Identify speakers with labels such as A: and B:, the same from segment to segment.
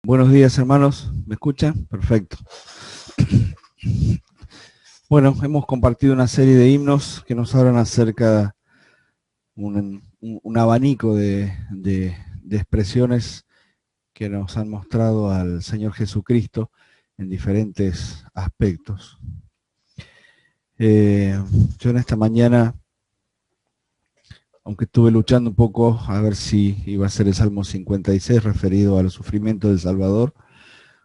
A: Buenos días, hermanos. ¿Me escuchan? Perfecto. Bueno, hemos compartido una serie de himnos que nos hablan acerca de un abanico de expresiones que nos han mostrado al Señor Jesucristo en diferentes aspectos. Yo en esta mañana, aunque estuve luchando un poco a ver si iba a ser el Salmo 56 referido al sufrimiento del Salvador,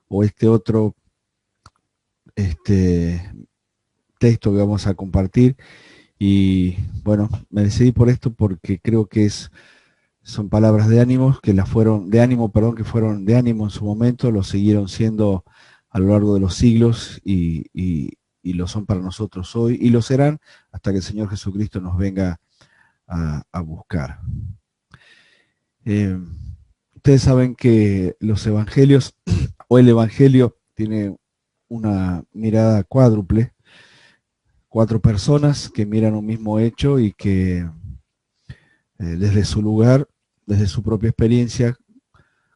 A: o este otro texto que vamos a compartir, y bueno, me decidí por esto porque creo que son palabras de ánimo, que fueron de ánimo en su momento, lo siguieron siendo a lo largo de los siglos y lo son para nosotros hoy, y lo serán hasta que el Señor Jesucristo nos venga a buscar. Ustedes saben que los evangelios, o el evangelio, tiene una mirada cuádruple, 4 personas que miran un mismo hecho y que desde su lugar, desde su propia experiencia,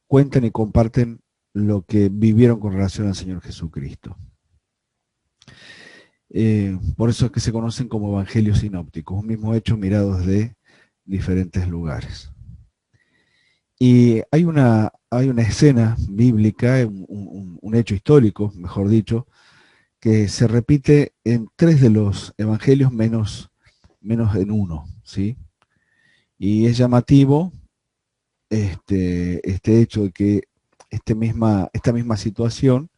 A: cuentan y comparten lo que vivieron con relación al Señor Jesucristo. Por eso es que se conocen como evangelios sinópticos, un mismo hecho mirado desde diferentes lugares. Y hay una escena bíblica, un hecho histórico, mejor dicho, que se repite en 3 de los evangelios menos en uno, ¿sí? Y es llamativo este hecho de que esta misma situación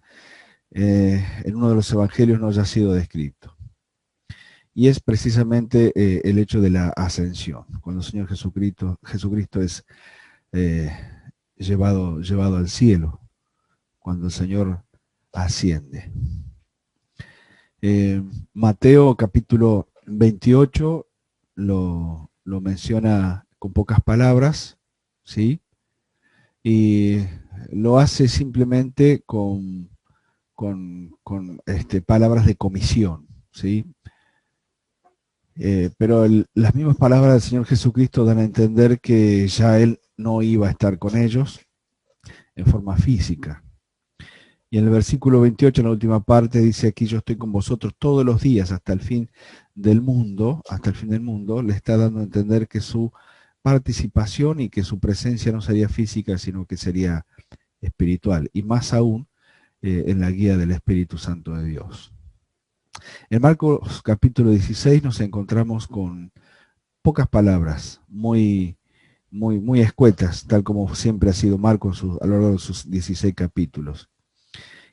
A: en uno de los evangelios no haya sido descrito. Y es precisamente el hecho de la ascensión, cuando el Señor Jesucristo es llevado al cielo, cuando el Señor asciende. Mateo capítulo 28 lo
B: menciona con pocas palabras, ¿sí? Y lo hace simplemente con palabras de comisión, ¿sí? Pero las mismas palabras del Señor Jesucristo dan a entender que ya Él no iba a estar con ellos en forma física. Y en el versículo 28, en la última parte, dice: aquí yo estoy con vosotros todos los días hasta el fin del mundo, le está dando a entender que su participación y que su presencia no sería física, sino que sería espiritual, y más aún en la guía del Espíritu Santo de Dios. En Marcos capítulo 16 nos encontramos con pocas palabras, muy escuetas, tal como siempre ha sido Marcos a lo largo de sus 16 capítulos.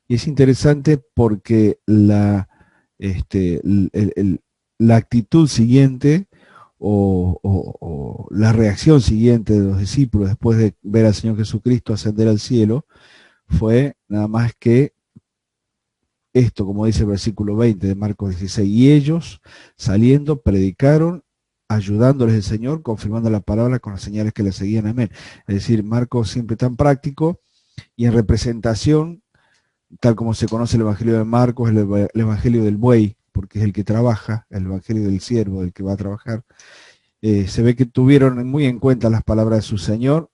B: Y es interesante porque la actitud siguiente o la reacción siguiente de los discípulos después de ver al Señor Jesucristo ascender al cielo fue nada más que esto, como dice el versículo 20 de Marcos 16, y ellos saliendo predicaron, ayudándoles el Señor, confirmando la palabra con las señales que le seguían. Amén. Es decir, Marcos siempre tan práctico y en representación, tal como se conoce el Evangelio de Marcos, el Evangelio del buey, porque es el que trabaja, el Evangelio del siervo, del que va a trabajar. Se ve que tuvieron muy en cuenta las palabras de su Señor,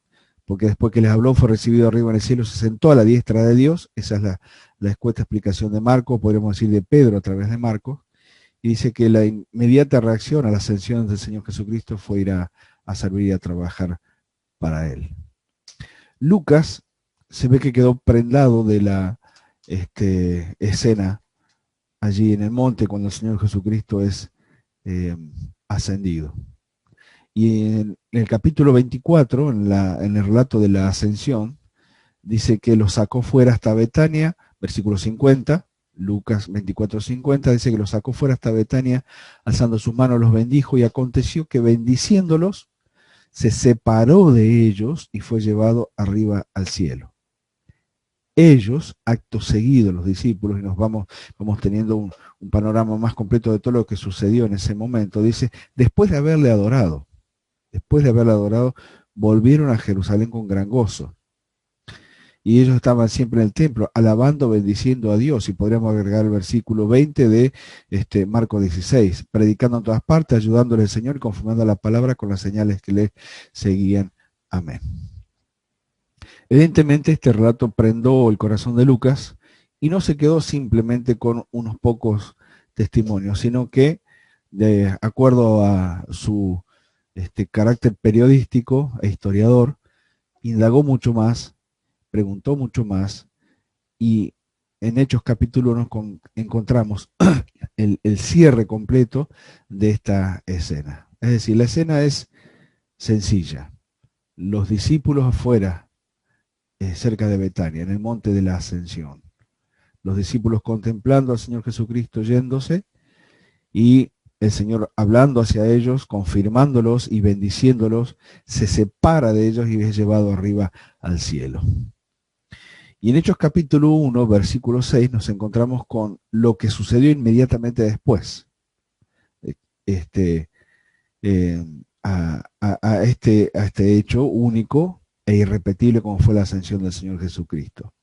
B: porque después que les habló fue recibido arriba en el cielo, se sentó a la diestra de Dios. Esa es la escueta explicación de Marcos, podríamos decir de Pedro a través de Marcos, y dice que la inmediata reacción a la ascensión del Señor Jesucristo fue ir a servir y a trabajar para Él. Lucas se ve que quedó prendado de la escena allí en el monte cuando el Señor Jesucristo es ascendido. Y en el capítulo 24, en el relato de la ascensión, dice que lo sacó fuera hasta Betania, versículo 50, Lucas 24:50, dice que lo sacó fuera hasta Betania, alzando sus manos los bendijo, y aconteció que bendiciéndolos, se separó de ellos y fue llevado arriba al cielo. Ellos, acto seguido, los discípulos, y nos vamos teniendo un panorama más completo de todo lo que sucedió en ese momento, dice: después de haberle adorado, volvieron a Jerusalén con gran gozo. Y ellos estaban siempre en el templo, alabando, bendiciendo a Dios. Y podríamos agregar el versículo 20 de Marcos 16, predicando en todas partes, ayudándole al Señor y confirmando la palabra con las señales que le seguían. Amén.
A: Evidentemente este relato prendó el corazón de Lucas y no se quedó simplemente con unos pocos testimonios, sino que, de acuerdo a su carácter periodístico e historiador, indagó mucho más, preguntó mucho más, y en Hechos capítulo 1 encontramos el cierre completo de esta escena. Es decir, la escena es sencilla. Los discípulos afuera, cerca de Betania, en el monte de la Ascensión. Los discípulos contemplando al Señor Jesucristo yéndose y el Señor hablando hacia ellos, confirmándolos y bendiciéndolos, se separa de ellos y es llevado arriba al cielo. Y en Hechos capítulo 1, versículo 6, nos encontramos con lo que sucedió inmediatamente después. Este, a este hecho único e irrepetible como fue la ascensión del Señor Jesucristo.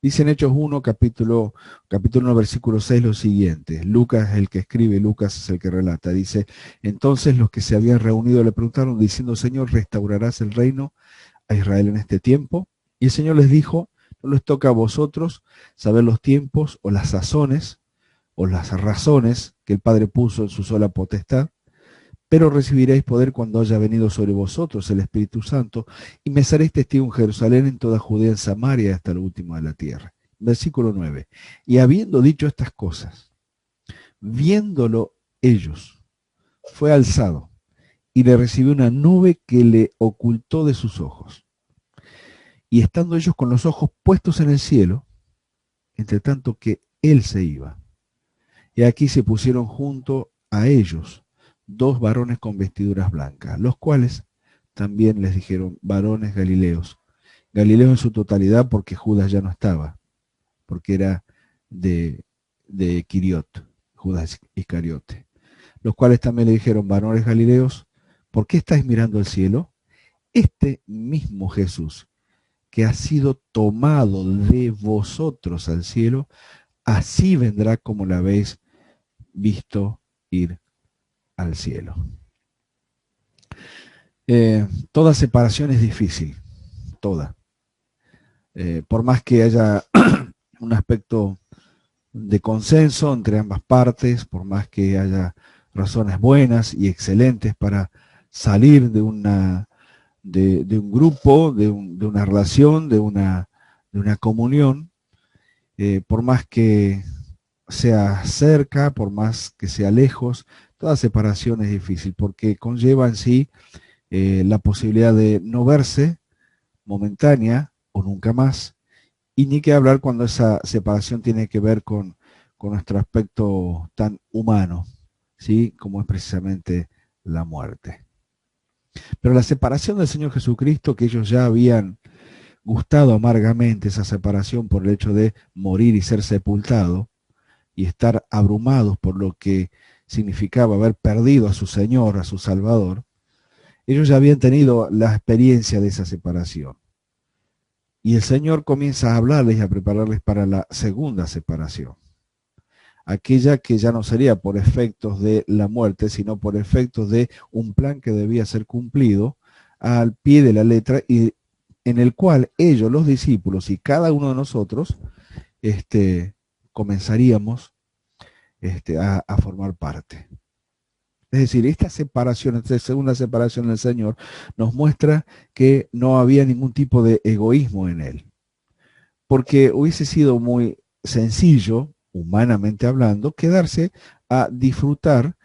A: Dice en Hechos 1, capítulo 1, versículo 6, lo siguiente. Lucas es el que escribe, Lucas es el que relata. Dice, entonces los que se habían reunido le preguntaron diciendo, Señor, ¿restaurarás el reino a Israel en este tiempo? Y el Señor les dijo, no les toca a vosotros saber los tiempos o las sazones o las razones que el Padre puso en su sola potestad, pero recibiréis poder cuando haya venido sobre vosotros el Espíritu Santo, y me seréis testigo en Jerusalén, en toda Judea, en Samaria, hasta lo último de la tierra. Versículo 9. Y habiendo dicho estas cosas, viéndolo ellos, fue alzado, y le recibió una nube que le ocultó de sus ojos. Y estando ellos con los ojos puestos en el cielo, entre tanto que él se iba, y aquí se pusieron junto a ellos dos varones con vestiduras blancas, los cuales también les dijeron, varones galileos. Galileos en su totalidad porque Judas ya no estaba, porque era de Quiriot, Judas Iscariote. Los cuales también le dijeron, varones galileos, ¿por qué estáis mirando al cielo? Este mismo Jesús, que ha sido tomado de vosotros al cielo, así vendrá como la habéis visto ir al cielo. Toda separación es difícil, toda. Por más que haya un aspecto de consenso entre ambas partes, por más que haya razones buenas y excelentes para salir de un grupo, de una relación, de una comunión, por más que sea cerca, por más que sea lejos, toda separación es difícil porque conlleva en sí la posibilidad de no verse momentánea o nunca más, y ni que hablar cuando esa separación tiene que ver con nuestro aspecto tan humano, ¿sí? Como es precisamente la muerte. Pero la separación del Señor Jesucristo, que ellos ya habían gustado amargamente esa separación por el hecho de morir y ser sepultado, y estar abrumados por lo que significaba haber perdido a su Señor, a su Salvador, ellos ya habían tenido la experiencia de esa separación. Y el Señor comienza a hablarles y a prepararles para la segunda separación. Aquella que ya no sería por efectos de la muerte, sino por efectos de un plan que debía ser cumplido al pie de la letra y en el cual ellos, los discípulos y cada uno de nosotros, comenzaríamos a formar parte. Es decir, esta separación, esta segunda separación del Señor, nos muestra que no había ningún tipo de egoísmo en él. Porque hubiese sido muy sencillo, humanamente hablando, quedarse a disfrutar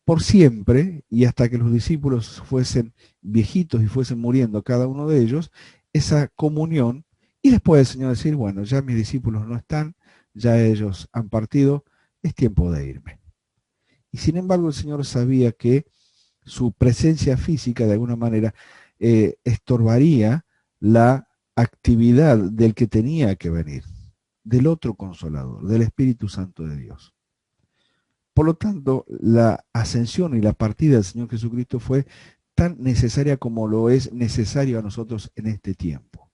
A: por siempre y hasta que los discípulos fuesen viejitos y fuesen muriendo cada uno de ellos, esa comunión, y después el Señor decir, bueno, ya mis discípulos no están, ya ellos han partido, es tiempo de irme. Y sin embargo el Señor sabía que su presencia física de alguna manera estorbaría la actividad del que tenía que venir, del otro consolador, del Espíritu Santo de Dios. Por lo tanto, la ascensión y la partida del Señor Jesucristo fue tan necesaria como lo es necesario a nosotros en este tiempo.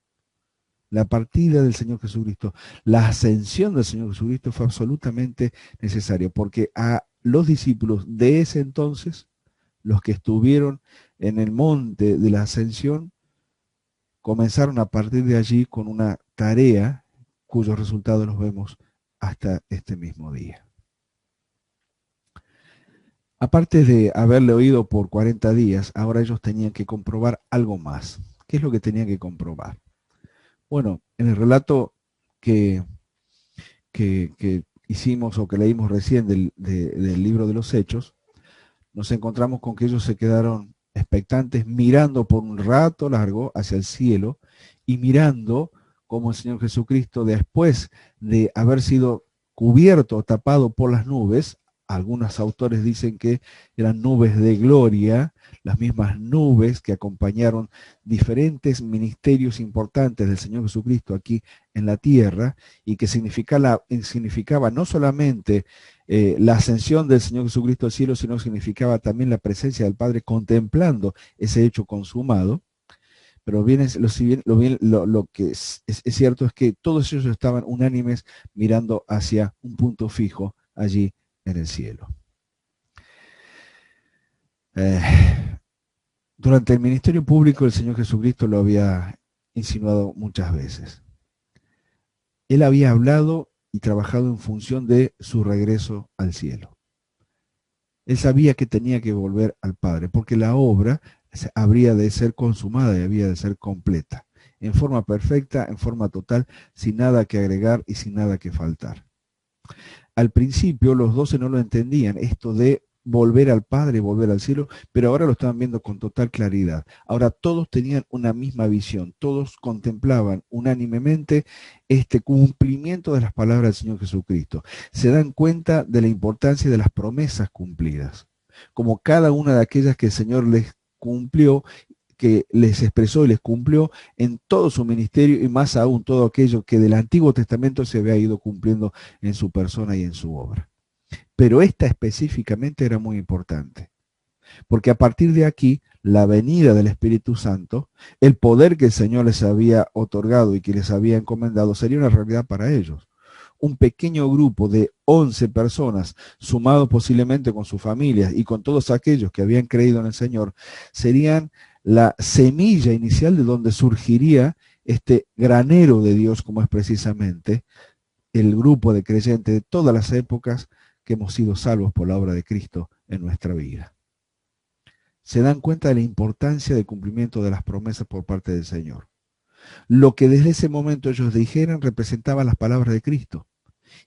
A: La partida del Señor Jesucristo, la ascensión del Señor Jesucristo fue absolutamente necesaria, porque a los discípulos de ese entonces, los que estuvieron en el monte de la ascensión, comenzaron a partir de allí con una tarea cuyos resultados los vemos hasta este mismo día. Aparte de haberle oído por 40 días, ahora ellos tenían que comprobar algo más. ¿Qué es lo que tenían que comprobar? Bueno, en el relato que hicimos o que leímos recién del libro de los Hechos, nos encontramos con que ellos se quedaron expectantes, mirando por un rato largo hacia el cielo y mirando cómo el Señor Jesucristo, después de haber sido cubierto o tapado por las nubes, algunos autores dicen que eran nubes de gloria, las mismas nubes que acompañaron diferentes ministerios importantes del Señor Jesucristo aquí en la tierra, y que significaba no solamente la ascensión del Señor Jesucristo al cielo, sino significaba también la presencia del Padre contemplando ese hecho consumado. Pero lo que es cierto es que todos ellos estaban unánimes mirando hacia un punto fijo allí en el cielo. Durante el ministerio público el Señor Jesucristo lo había insinuado muchas veces. Él había hablado y trabajado en función de su regreso al cielo. Él sabía que tenía que volver al Padre, porque la obra habría de ser consumada y había de ser completa, en forma perfecta, en forma total, sin nada que agregar y sin nada que faltar. Al principio los 12 no lo entendían, esto de volver al Padre, volver al cielo, pero ahora lo estaban viendo con total claridad. Ahora todos tenían una misma visión, todos contemplaban unánimemente este cumplimiento de las palabras del Señor Jesucristo. Se dan cuenta de la importancia de las promesas cumplidas, como cada una de aquellas que el Señor les cumplió, que les expresó y les cumplió en todo su ministerio, y más aún todo aquello que del Antiguo Testamento se había ido cumpliendo en su persona y en su obra. Pero esta específicamente era muy importante, porque a partir de aquí, la venida del Espíritu Santo, el poder que el Señor les había otorgado y que les había encomendado, sería una realidad para ellos. Un pequeño grupo de 11 personas, sumado posiblemente con sus familias y con todos aquellos que habían creído en el Señor, serían la semilla inicial de donde surgiría este granero de Dios, como es precisamente el grupo de creyentes de todas las épocas que hemos sido salvos por la obra de Cristo en nuestra vida. Se dan cuenta de la importancia del cumplimiento de las promesas por parte del Señor. Lo que desde ese momento ellos dijeran representaba las palabras de Cristo.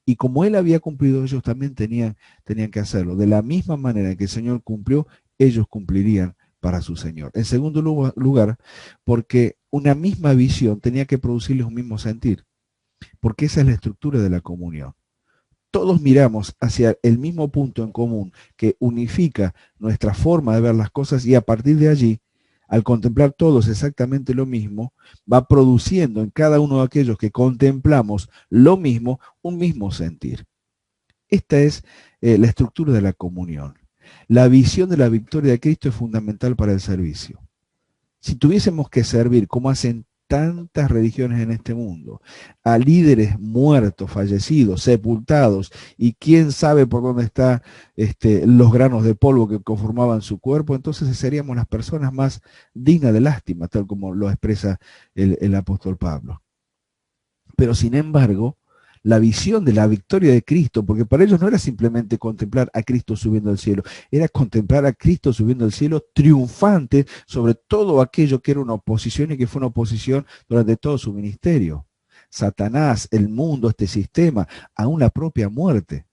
A: Y como Él había cumplido, ellos también tenían que hacerlo. De la misma manera que el Señor cumplió, ellos cumplirían para su Señor. En segundo lugar, porque una misma visión tenía que producirles un mismo sentir, porque esa es la estructura de la comunión. Todos miramos hacia el mismo punto en común que unifica nuestra forma de ver las cosas, y a partir de allí, al contemplar todos exactamente lo mismo, va produciendo en cada uno de aquellos que contemplamos lo mismo, un mismo sentir. Esta es la estructura de la comunión. La visión de la victoria de Cristo es fundamental para el servicio. Si tuviésemos que servir, como hacen tantas religiones en este mundo, a líderes muertos, fallecidos, sepultados, y quién sabe por dónde están los granos de polvo que conformaban su cuerpo, entonces seríamos las personas más dignas de lástima, tal como lo expresa el apóstol Pablo. Pero sin embargo, la visión de la victoria de Cristo, porque para ellos no era simplemente contemplar a Cristo subiendo al cielo, era contemplar a Cristo subiendo al cielo triunfante sobre todo aquello que era una oposición, y que fue una oposición durante todo su ministerio. Satanás, el mundo, este sistema, aún la propia muerte.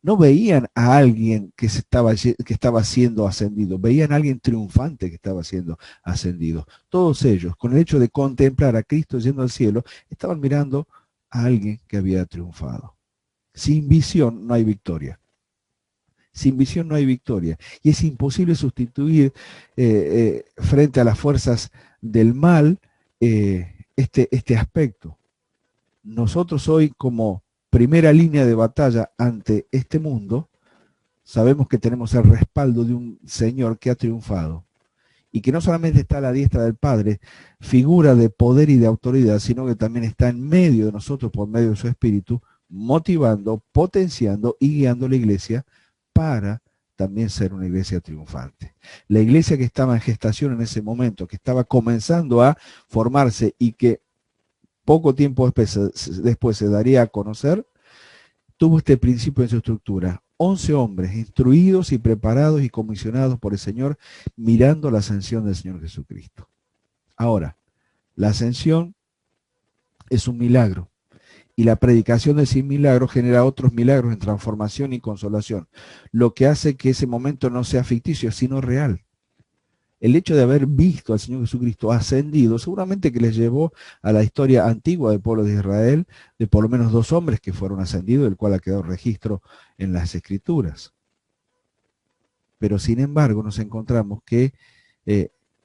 A: No veían a alguien que estaba siendo ascendido, veían a alguien triunfante que estaba siendo ascendido. Todos ellos, con el hecho de contemplar a Cristo yendo al cielo, estaban mirando a alguien que había triunfado. Sin visión no hay victoria. Sin visión no hay victoria. Y es imposible sustituir frente a las fuerzas del mal este aspecto. Nosotros hoy, como primera línea de batalla ante este mundo, sabemos que tenemos el respaldo de un Señor que ha triunfado, y que no solamente está a la diestra del Padre, figura de poder y de autoridad, sino que también está en medio de nosotros por medio de su Espíritu, motivando, potenciando y guiando a la iglesia para también ser una iglesia triunfante. La iglesia que estaba en gestación en ese momento, que estaba comenzando a formarse y que poco tiempo después se daría a conocer, tuvo este principio en su estructura. 11 hombres instruidos y preparados y comisionados por el Señor, mirando la ascensión del Señor Jesucristo. Ahora, la ascensión es un milagro. Y la predicación de ese milagro genera otros milagros en transformación y consolación, lo que hace que ese momento no sea ficticio, sino real. El hecho de haber visto al Señor Jesucristo ascendido, seguramente que les llevó a la historia antigua del pueblo de Israel, de por lo menos 2 hombres que fueron ascendidos, del cual ha quedado registro en las Escrituras. Pero sin embargo nos encontramos que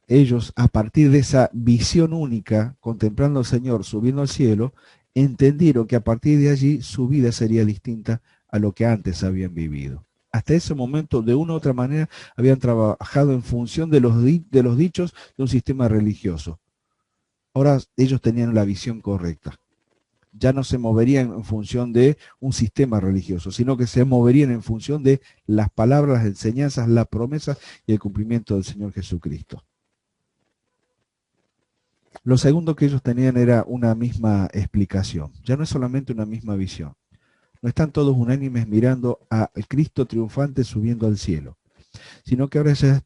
A: ellos, a partir de esa visión única, contemplando al Señor subiendo al cielo, entendieron que a partir de allí su vida sería distinta a lo que antes habían vivido. Hasta ese momento, de una u otra manera, habían trabajado en función de los dichos de un sistema religioso. Ahora ellos tenían la visión correcta. Ya no se moverían en función de un sistema religioso, sino que se moverían en función de las palabras, las enseñanzas, las promesas y el cumplimiento del Señor Jesucristo. Lo segundo que ellos tenían era una misma explicación. Ya no es solamente una misma visión. No están todos unánimes mirando a Cristo triunfante subiendo al cielo, sino que ahora ya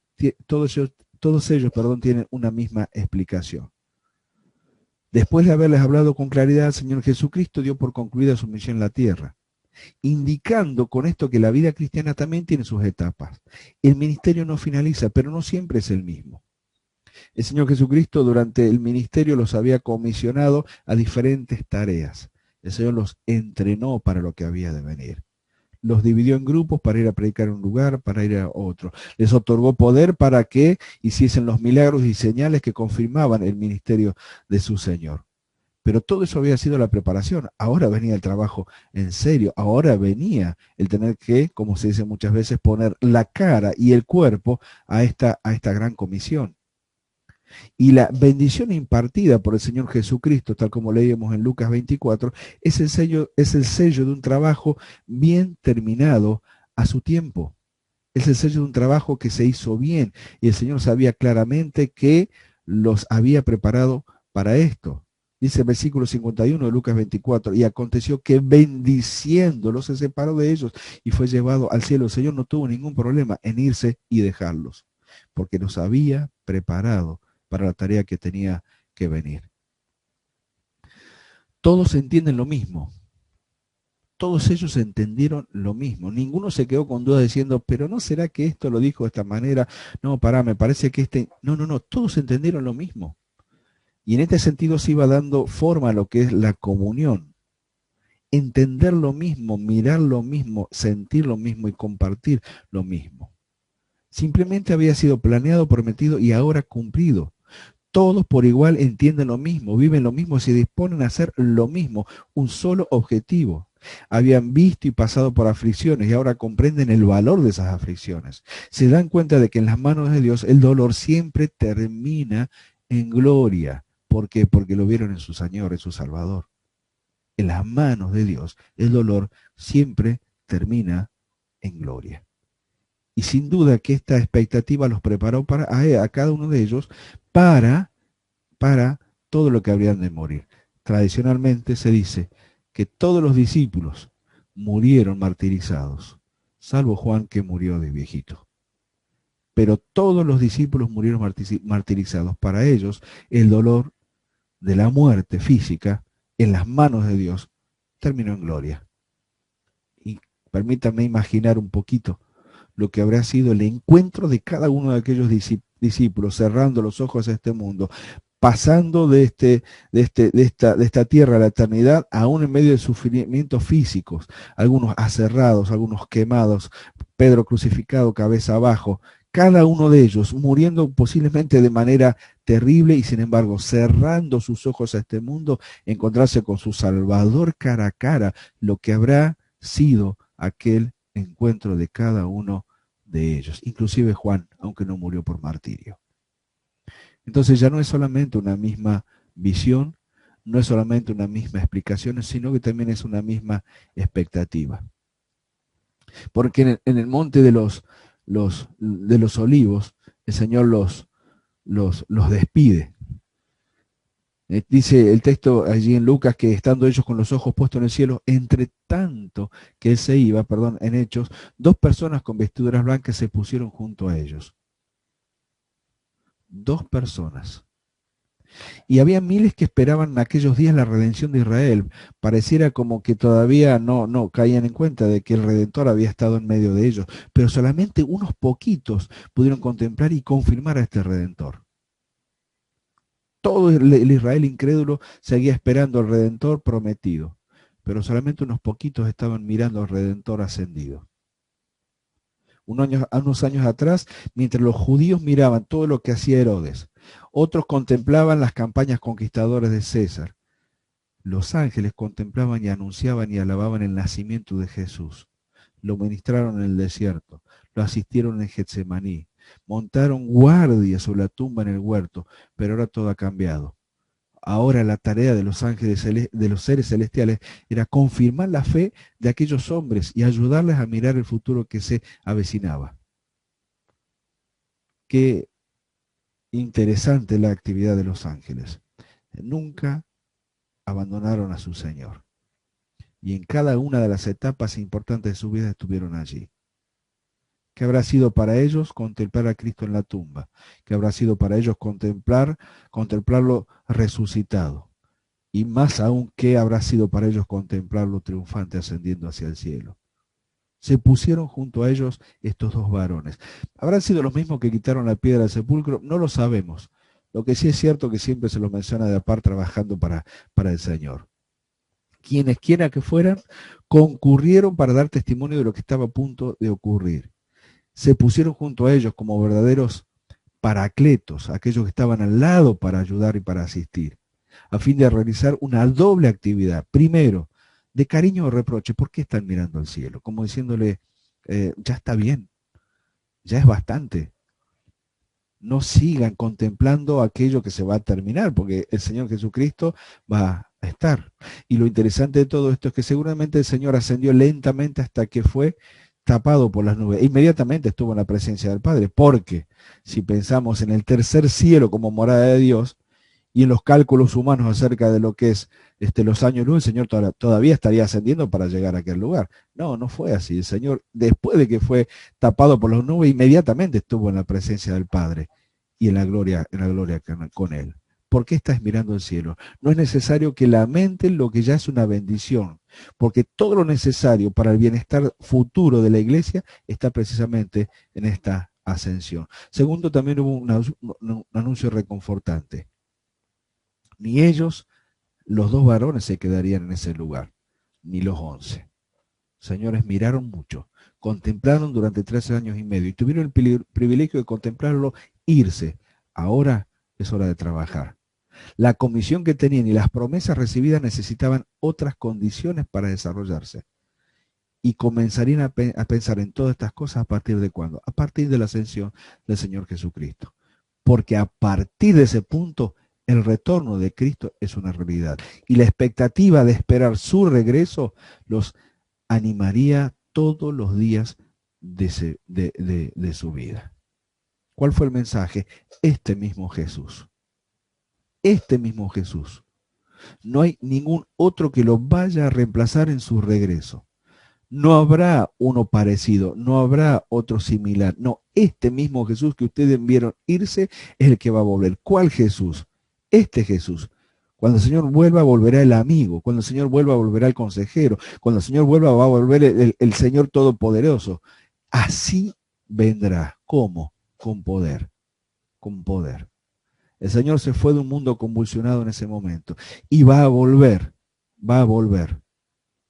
A: todos ellos tienen una misma explicación. Después de haberles hablado con claridad, el Señor Jesucristo dio por concluida su misión en la tierra, indicando con esto que la vida cristiana también tiene sus etapas. El ministerio no finaliza, pero no siempre es el mismo. El Señor Jesucristo durante el ministerio los había comisionado a diferentes tareas. El Señor los entrenó para lo que había de venir. Los dividió en grupos para ir a predicar a un lugar, para ir a otro. Les otorgó poder para que hiciesen los milagros y señales que confirmaban el ministerio de su Señor. Pero todo eso había sido la preparación. Ahora venía el trabajo en serio. Ahora venía el tener que, como se dice muchas veces, poner la cara y el cuerpo a esta gran comisión. Y la bendición impartida por el Señor Jesucristo, tal como leíamos en Lucas 24, es el sello de un trabajo bien terminado a su tiempo. Es el sello de un trabajo que se hizo bien. Y el Señor sabía claramente que los había preparado para esto. Dice el versículo 51 de Lucas 24, y aconteció que bendiciéndolos se separó de ellos y fue llevado al cielo. El Señor no tuvo ningún problema en irse y dejarlos, porque los había preparado para la tarea que tenía que venir. Todos entienden lo mismo. Todos ellos entendieron lo mismo. Ninguno se quedó con dudas diciendo, pero ¿no será que esto lo dijo de esta manera? No, me parece que No, todos entendieron lo mismo. Y en este sentido se iba dando forma a lo que es la comunión. Entender lo mismo, mirar lo mismo, sentir lo mismo y compartir lo mismo. Simplemente había sido planeado, prometido y ahora cumplido. Todos por igual entienden lo mismo, viven lo mismo, se disponen a hacer lo mismo, un solo objetivo. Habían visto y pasado por aflicciones y ahora comprenden el valor de esas aflicciones. Se dan cuenta de que en las manos de Dios el dolor siempre termina en gloria. ¿Por qué? Porque lo vieron en su Señor, en su Salvador. En las manos de Dios el dolor siempre termina en gloria. Y sin duda que esta expectativa los preparó a cada uno de ellos para todo lo que habrían de morir. Tradicionalmente se dice que todos los discípulos murieron martirizados, salvo Juan, que murió de viejito. Pero todos los discípulos murieron martirizados. Para ellos, el dolor de la muerte física en las manos de Dios terminó en gloria. Y permítanme imaginar un poquito lo que habrá sido el encuentro de cada uno de aquellos discípulos, cerrando los ojos a este mundo, pasando de esta tierra a la eternidad, aún en medio de sufrimientos físicos, algunos aserrados, algunos quemados, Pedro crucificado cabeza abajo, cada uno de ellos muriendo posiblemente de manera terrible y sin embargo cerrando sus ojos a este mundo, encontrarse con su Salvador cara a cara, lo que habrá sido aquel encuentro de cada uno de ellos, inclusive Juan, aunque no murió por martirio. Entonces ya no es solamente una misma visión, no es solamente una misma explicación, sino que también es una misma expectativa. Porque en el monte de los de los olivos, el Señor los despide. Dice el texto allí en Lucas que estando ellos con los ojos puestos en el cielo, entre tanto que él se iba, perdón, en Hechos, dos personas con vestiduras blancas se pusieron junto a ellos. Dos personas. Y había miles que esperaban en aquellos días la redención de Israel. Pareciera como que todavía no caían en cuenta de que el Redentor había estado en medio de ellos, pero solamente unos poquitos pudieron contemplar y confirmar a este Redentor. Todo el Israel incrédulo seguía esperando al Redentor prometido, pero solamente unos poquitos estaban mirando al Redentor ascendido. Unos años atrás, mientras los judíos miraban todo lo que hacía Herodes, otros contemplaban las campañas conquistadoras de César. Los ángeles contemplaban y anunciaban y alababan el nacimiento de Jesús. Lo ministraron en el desierto, lo asistieron en Getsemaní, montaron guardia sobre la tumba en el huerto, pero ahora todo ha cambiado. Ahora la tarea de los ángeles, de los seres celestiales, era confirmar la fe de aquellos hombres y ayudarles a mirar el futuro que se avecinaba. Qué interesante la actividad de los ángeles. Nunca abandonaron a su Señor. Y en cada una de las etapas importantes de su vida estuvieron allí. ¿Qué habrá sido para ellos contemplar a Cristo en la tumba? ¿Qué habrá sido para ellos contemplarlo resucitado? Y más aún, ¿qué habrá sido para ellos contemplarlo triunfante ascendiendo hacia el cielo? Se pusieron junto a ellos estos dos varones. ¿Habrán sido los mismos que quitaron la piedra del sepulcro? No lo sabemos. Lo que sí es cierto que siempre se los menciona de aparte trabajando para el Señor. Quienes quiera que fueran, concurrieron para dar testimonio de lo que estaba a punto de ocurrir. Se pusieron junto a ellos como verdaderos paracletos, aquellos que estaban al lado para ayudar y para asistir, a fin de realizar una doble actividad. Primero, de cariño o reproche, ¿por qué están mirando al cielo? Como diciéndole, ya está bien, ya es bastante. No sigan contemplando aquello que se va a terminar, porque el Señor Jesucristo va a estar. Y lo interesante de todo esto es que seguramente el Señor ascendió lentamente hasta que fue tapado por las nubes. E inmediatamente estuvo en la presencia del Padre, porque si pensamos en el tercer cielo como morada de Dios y en los cálculos humanos acerca de lo que es los años luz, el Señor todavía estaría ascendiendo para llegar a aquel lugar. No fue así. El Señor, después de que fue tapado por las nubes, inmediatamente estuvo en la presencia del Padre y en la gloria con Él. ¿Por qué estás mirando el cielo? No es necesario que lamenten lo que ya es una bendición, porque todo lo necesario para el bienestar futuro de la iglesia está precisamente en esta ascensión. Segundo, también hubo un anuncio reconfortante. Ni ellos, los dos varones, se quedarían en ese lugar, ni los 11. Señores, miraron mucho, contemplaron durante 13 años y medio y tuvieron el privilegio de contemplarlo irse. Ahora es hora de trabajar. La comisión que tenían y las promesas recibidas necesitaban otras condiciones para desarrollarse. Y comenzarían a pensar en todas estas cosas a partir de ¿cuándo? A partir de la ascensión del Señor Jesucristo. Porque a partir de ese punto, el retorno de Cristo es una realidad. Y la expectativa de esperar su regreso los animaría todos los días de su vida. ¿Cuál fue el mensaje? Este mismo Jesús. Este mismo Jesús. No hay ningún otro que lo vaya a reemplazar en su regreso. No habrá uno parecido, no habrá otro similar. No, este mismo Jesús que ustedes vieron irse es el que va a volver. ¿Cuál Jesús? Este Jesús. Cuando el Señor vuelva, volverá el amigo. Cuando el Señor vuelva, volverá el consejero. Cuando el Señor vuelva, va a volver el Señor Todopoderoso. Así vendrá. ¿Cómo? Con poder. Con poder. El Señor se fue de un mundo convulsionado en ese momento y va a volver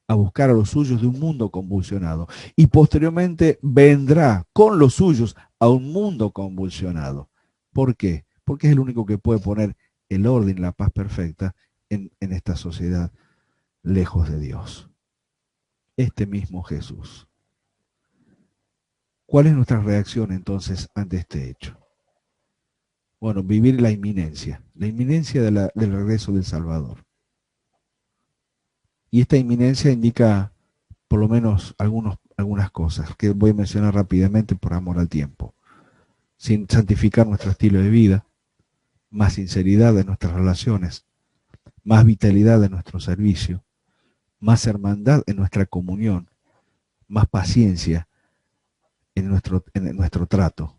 A: a buscar a los suyos de un mundo convulsionado y posteriormente vendrá con los suyos a un mundo convulsionado. ¿Por qué? Porque es el único que puede poner el orden y la paz perfecta en esta sociedad lejos de Dios. Este mismo Jesús. ¿Cuál es nuestra reacción entonces ante este hecho? Bueno, vivir la inminencia del regreso del Salvador. Y esta inminencia indica por lo menos algunas cosas que voy a mencionar rápidamente por amor al tiempo. Sin santificar nuestro estilo de vida, más sinceridad en nuestras relaciones, más vitalidad en nuestro servicio, más hermandad en nuestra comunión, más paciencia en nuestro trato.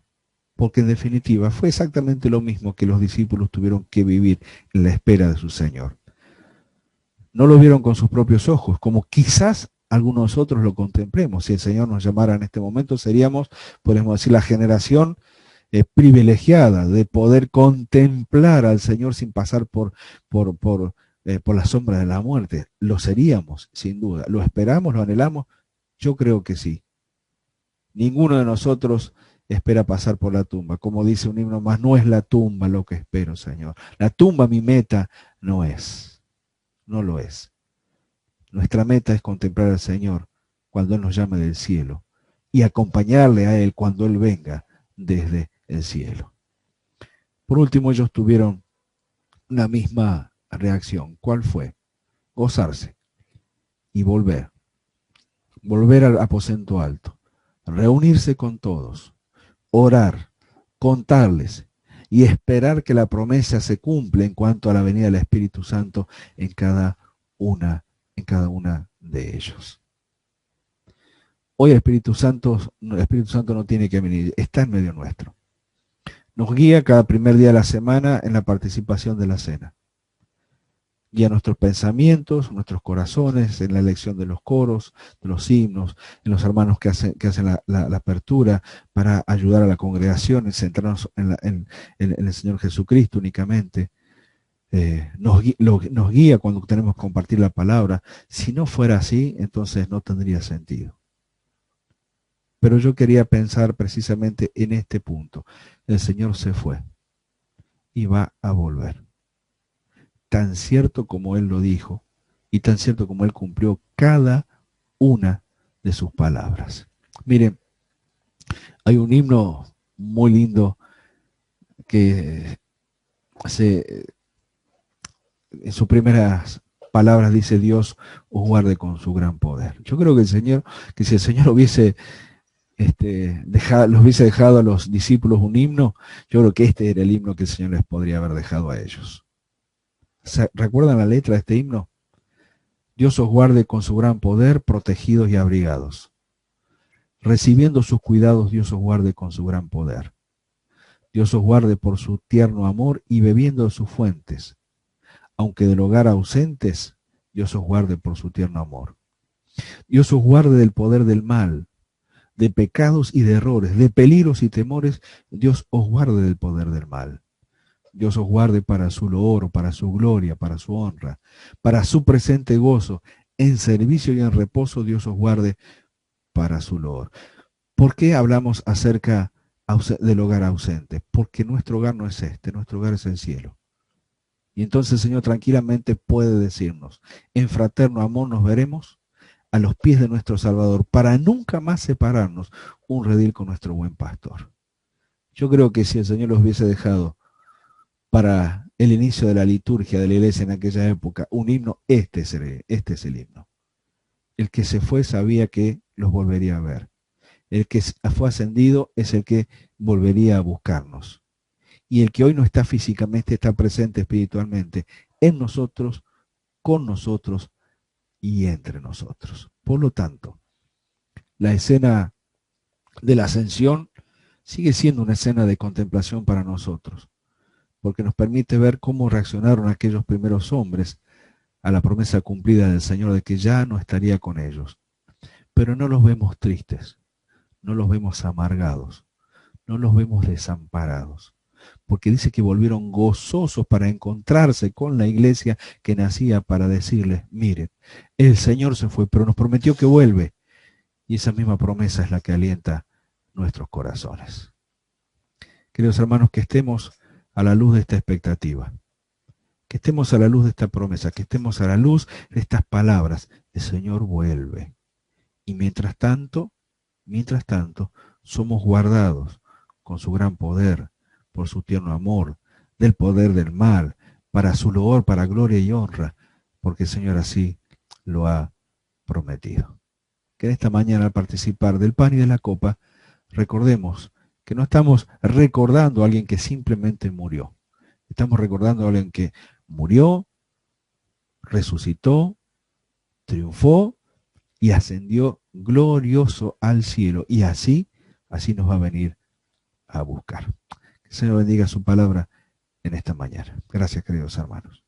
A: Porque en definitiva fue exactamente lo mismo que los discípulos tuvieron que vivir en la espera de su Señor. No lo vieron con sus propios ojos, como quizás algunos de nosotros lo contemplemos. Si el Señor nos llamara en este momento, seríamos, podemos decir, la generación privilegiada de poder contemplar al Señor sin pasar por la sombra de la muerte. Lo seríamos, sin duda. ¿Lo esperamos, lo anhelamos? Yo creo que sí. Ninguno de nosotros espera pasar por la tumba. Como dice un himno más, no es la tumba lo que espero, Señor. La tumba, mi meta, no es. No lo es. Nuestra meta es contemplar al Señor cuando Él nos llame del cielo y acompañarle a Él cuando Él venga desde el cielo. Por último, ellos tuvieron una misma reacción. ¿Cuál fue? Gozarse y volver. Volver al aposento alto. Reunirse con todos. Orar. Contarles. Y esperar que la promesa se cumpla en cuanto a la venida del Espíritu Santo en cada una de ellos. Hoy el Espíritu Santo no tiene que venir, está en medio nuestro. Nos guía cada primer día de la semana en la participación de la cena. Guía nuestros pensamientos, nuestros corazones, en la elección de los coros, de los himnos, en los hermanos que hacen la apertura para ayudar a la congregación, en centrarnos en el Señor Jesucristo únicamente. Nos guía cuando tenemos que compartir la palabra. Si no fuera así, entonces no tendría sentido. Pero yo quería pensar precisamente en este punto. El Señor se fue y va a volver. Tan cierto como Él lo dijo y tan cierto como Él cumplió cada una de sus palabras. Miren, hay un himno muy lindo que en sus primeras palabras dice: Dios os guarde con su gran poder. Yo creo que si el Señor hubiese los hubiese dejado a los discípulos un himno, yo creo que este era el himno que el Señor les podría haber dejado a ellos. ¿Recuerdan la letra de este himno? Dios os guarde con su gran poder, protegidos y abrigados. Recibiendo sus cuidados, Dios os guarde con su gran poder. Dios os guarde por su tierno amor y bebiendo de sus fuentes. Aunque del hogar ausentes, Dios os guarde por su tierno amor. Dios os guarde del poder del mal, de pecados y de errores, de peligros y temores. Dios os guarde del poder del mal. Dios os guarde para su loor, para su gloria, para su honra, para su presente gozo, en servicio y en reposo. Dios os guarde para su loor. ¿Por qué hablamos acerca del hogar ausente? Porque nuestro hogar no es nuestro hogar es el cielo. Y entonces el Señor tranquilamente puede decirnos: en fraterno amor nos veremos a los pies de nuestro Salvador, para nunca más separarnos, un redil con nuestro buen pastor. Yo creo que si el Señor los hubiese dejado para el inicio de la liturgia de la iglesia en aquella época un himno, este es el himno. El que se fue sabía que los volvería a ver. El que fue ascendido es el que volvería a buscarnos. Y el que hoy no está físicamente, está presente espiritualmente en nosotros, con nosotros y entre nosotros. Por lo tanto, la escena de la ascensión sigue siendo una escena de contemplación para nosotros, porque nos permite ver cómo reaccionaron aquellos primeros hombres a la promesa cumplida del Señor de que ya no estaría con ellos. Pero no los vemos tristes, no los vemos amargados, no los vemos desamparados, porque dice que volvieron gozosos para encontrarse con la iglesia que nacía para decirles: miren, el Señor se fue, pero nos prometió que vuelve. Y esa misma promesa es la que alienta nuestros corazones. Queridos hermanos, que estemos a la luz de esta expectativa, que estemos a la luz de esta promesa, que estemos a la luz de estas palabras: el Señor vuelve. Y mientras tanto, somos guardados con su gran poder, por su tierno amor, del poder del mal, para su loor, para gloria y honra, porque el Señor así lo ha prometido. que en esta mañana al participar del pan y de la copa, recordemos que no estamos recordando a alguien que simplemente murió. Estamos recordando a alguien que murió, resucitó, triunfó y ascendió glorioso al cielo. Y así nos va a venir a buscar. Que el Señor bendiga su palabra en esta mañana. Gracias, queridos hermanos.